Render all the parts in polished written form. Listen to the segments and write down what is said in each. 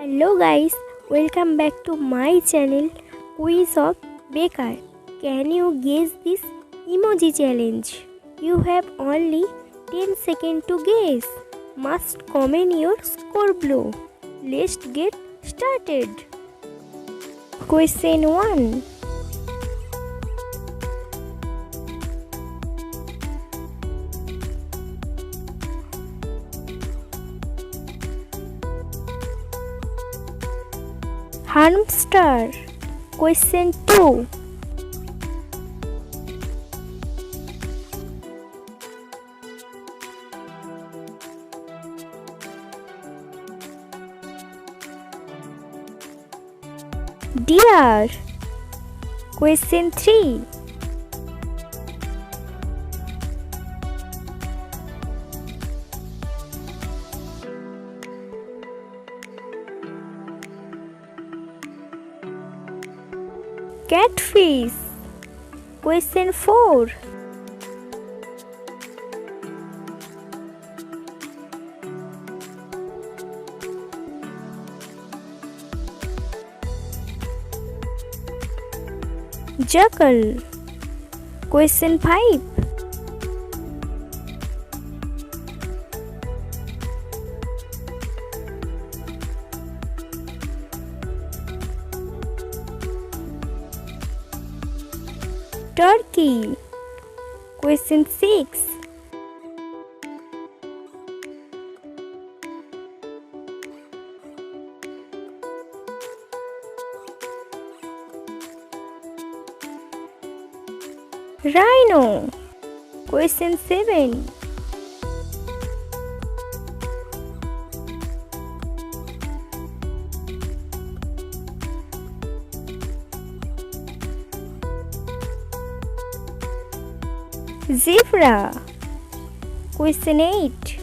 Hello guys, welcome back to my channel Quiz of Bekar. Can you guess this emoji challenge? You have only 10 seconds to guess. Must comment your score below. Let's get started. Question 1. Hamster. Question 2. Deer. Question 3. Catfish. Question 4. Jackal. Question 5. Turkey. Question 6. Rhino. Question 7. Zebra. Question 8.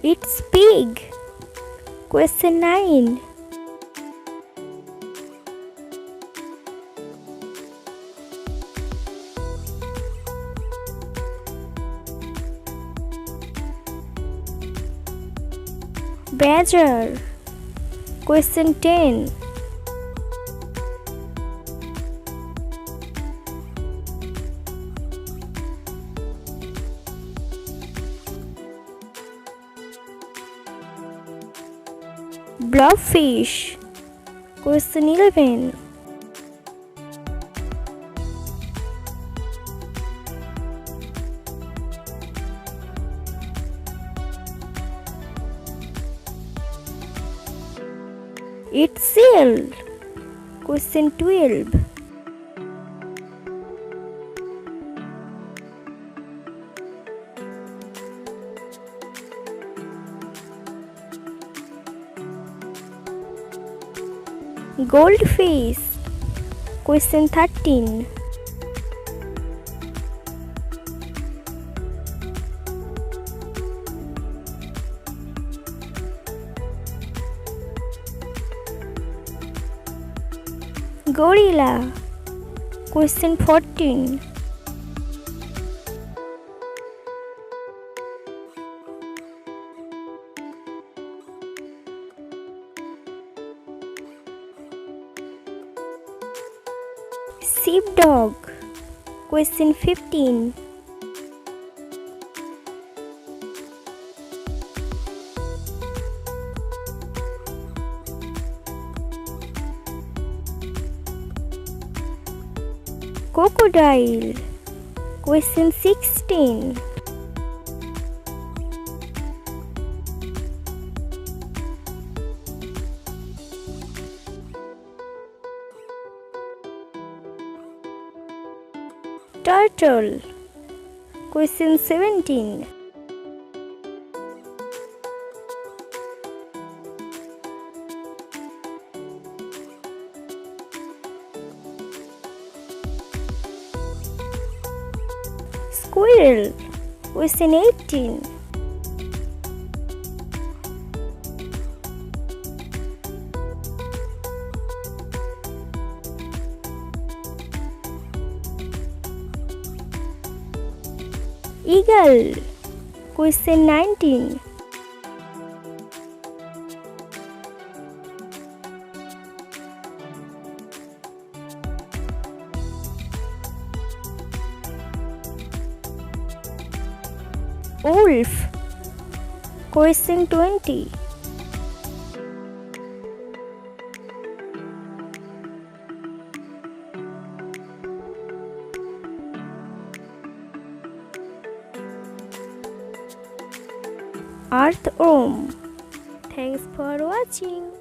It's pig. Question 9. Badger. Question 10. Blobfish. Question 11. It's seal. Question 12. Goldfish. Question 13. Gorilla. Question 14. Sheepdog. Question 15. Crocodile. Question 16. Turtle. Question 17. Squirrel. Question 18. Eagle. Question 19. Wolf. Question 20. Earthworm. Thanks for watching.